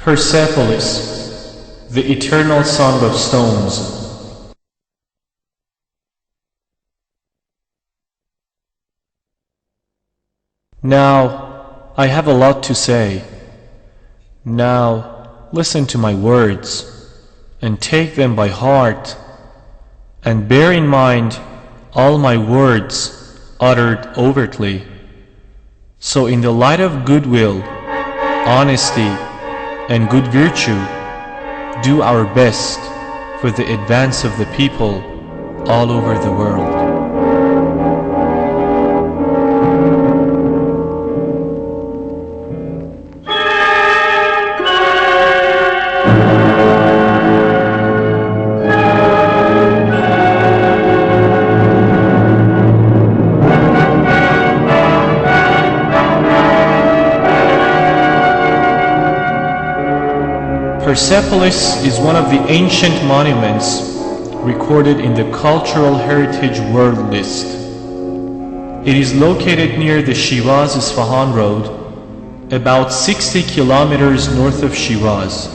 Persepolis, the eternal song of stones. Now, I have a lot to say. Now, listen to my words and take them by heart, and bear in mind all my words uttered overtly. So in the light of goodwill, honesty, and good virtue, do our best for the advance of the people all over the world. Persepolis is one of the ancient monuments recorded in the Cultural Heritage World List. It is located near the Shiraz-Isfahan Road, about 60 kilometers north of Shiraz,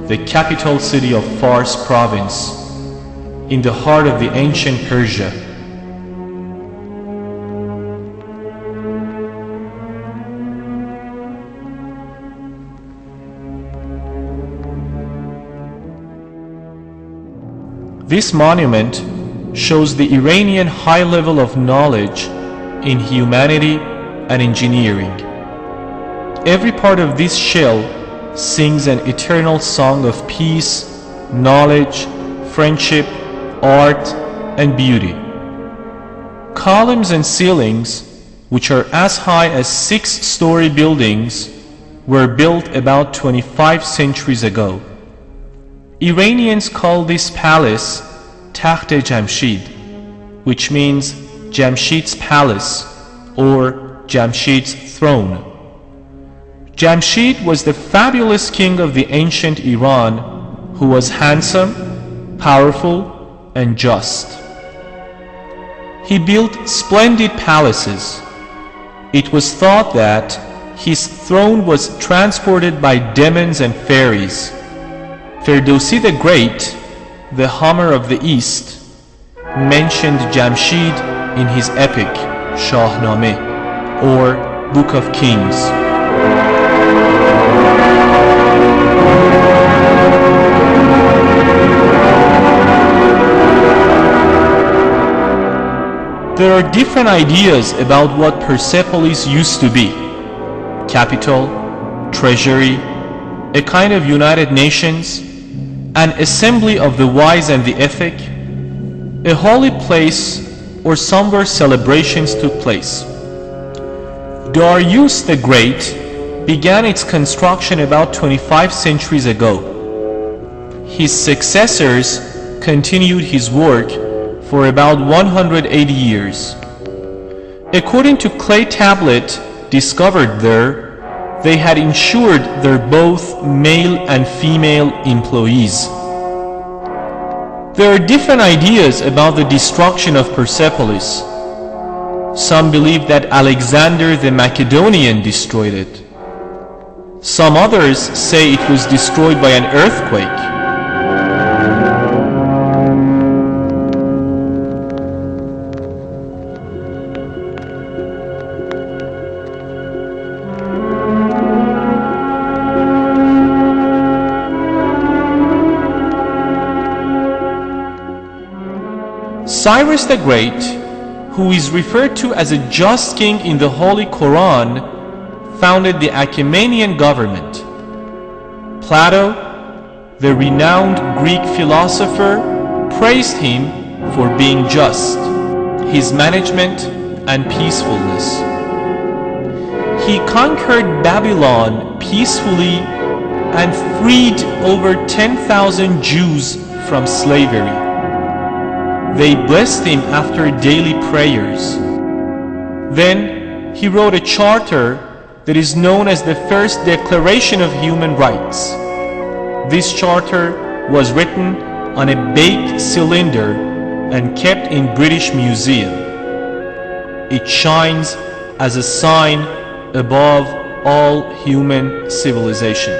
the capital city of Fars province, in the heart of the ancient Persia. This monument shows the Iranian high level of knowledge in humanity and engineering. Every part of this shell sings an eternal song of peace, knowledge, friendship, art, and beauty. Columns and ceilings, which are as high as 6-story buildings, were built about 25 centuries ago. Iranians call this palace Takht-e Jamshid, which means Jamshid's palace or Jamshid's throne. Jamshid was the fabulous king of the ancient Iran who was handsome, powerful, and just. He built splendid palaces. It was thought that his throne was transported by demons and fairies. Ferdowsi the Great, the Homer of the East, mentioned Jamshid in his epic Shahnameh, or Book of Kings. There are different ideas about what Persepolis used to be: capital, treasury, a kind of United Nations, an assembly of the wise and the ethic, a holy place, or somewhere celebrations took place. Darius the Great began its construction about 25 centuries ago. His successors continued his work for about 180 years. According to clay tablet discovered there, they had ensured their both male and female employees. There are different ideas about the destruction of Persepolis. Some believe that Alexander the Macedonian destroyed it. Some others say it was destroyed by an earthquake. Cyrus the Great, who is referred to as a just king in the Holy Quran, founded the Achaemenian government. Plato, the renowned Greek philosopher, praised him for being just, his management, and peacefulness. He conquered Babylon peacefully and freed over 10,000 Jews from slavery. They blessed him after daily prayers. Then he wrote a charter that is known as the First Declaration of Human Rights. This charter was written on a baked cylinder and kept in British Museum. It shines as a sign above all human civilization.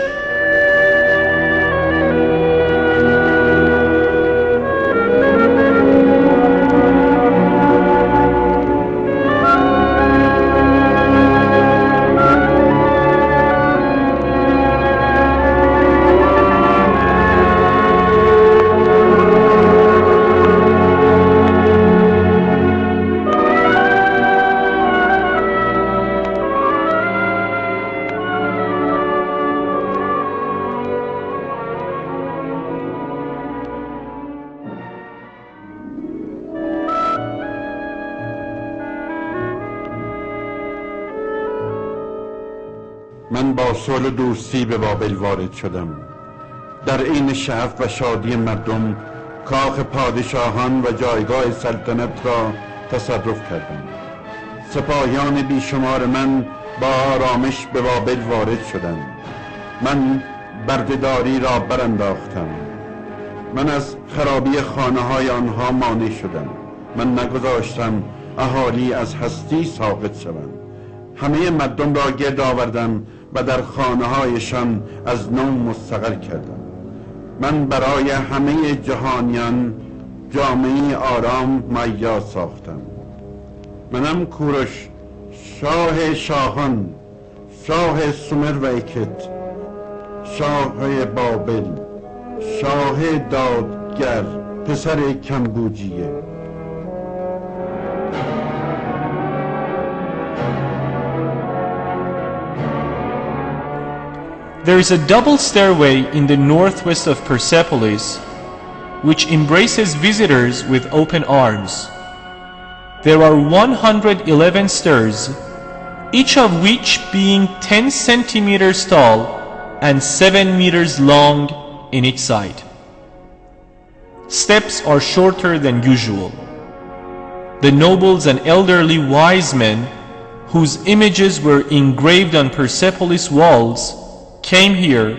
من با صلح و دوستی به بابل وارد شدم. در عین شعف و شادی مردم کاخ پادشاهان و جایگاه سلطنت را تصرف کردم. سپاهیان بیشمار من با آرامش به بابل وارد شدند. من بردهداری را برانداختم. من از خرابی خانه های آنها مانع شدم. من نگذاشتم اهالی از هستی ساقط شوند. همه مردم را گرد آوردم و در خانه هایشان از نو مستقر کردم. من برای همه جهانیان جامعه آرام مهیا ساختم. منم کوروش، شاه شاهان، شاه سومر و اکت، شاه بابل، شاه دادگر، پسر کمبوجیه. There is a double stairway in the northwest of Persepolis, which embraces visitors with open arms. There are 111 stairs, each of which being 10 centimeters tall and 7 meters long in each side. Steps are shorter than usual. The nobles and elderly wise men, whose images were engraved on Persepolis walls, came here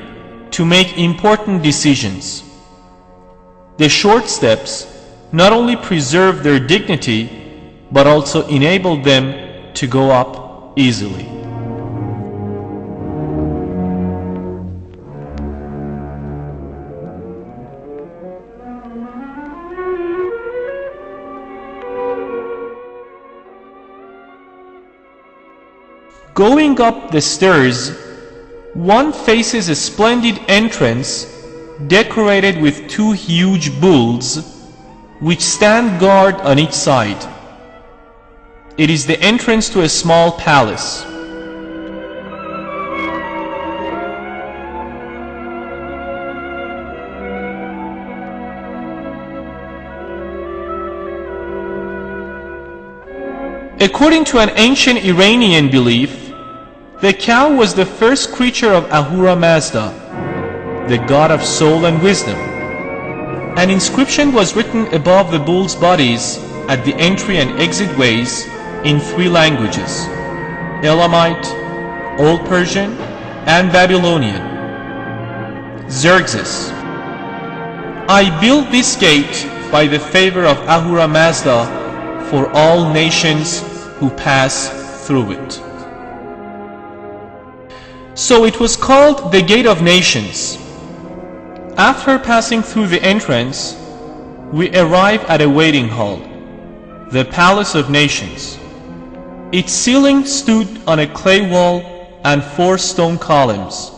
to make important decisions. The short steps not only preserved their dignity, but also enabled them to go up easily. Going up the stairs, one faces a splendid entrance decorated with two huge bulls which stand guard on each side. It is the entrance to a small palace. According to an ancient Iranian belief, the cow was the first creature of Ahura Mazda, the god of soul and wisdom. An inscription was written above the bulls' bodies at the entry and exit ways in 3 languages: Elamite, Old Persian, and Babylonian. Xerxes: I built this gate by the favor of Ahura Mazda for all nations who pass through it. So it was called the Gate of Nations. After passing through the entrance, we arrive at a waiting hall, the Palace of Nations. Its ceiling stood on a clay wall and 4 stone columns,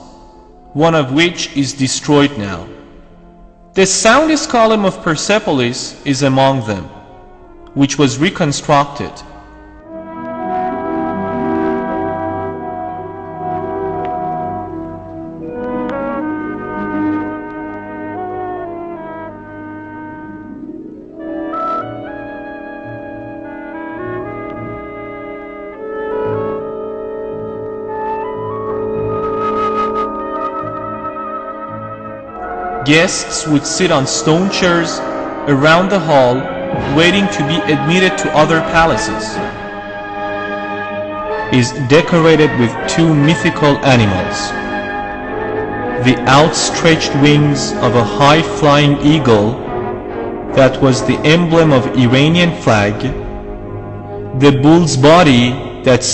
one of which is destroyed now. The soundest column of Persepolis is among them, which was reconstructed. Guests would sit on stone chairs around the hall, waiting to be admitted to other palaces. Is decorated with 2 mythical animals: the outstretched wings of a high-flying eagle that was the emblem of Iranian flag, the bull's body that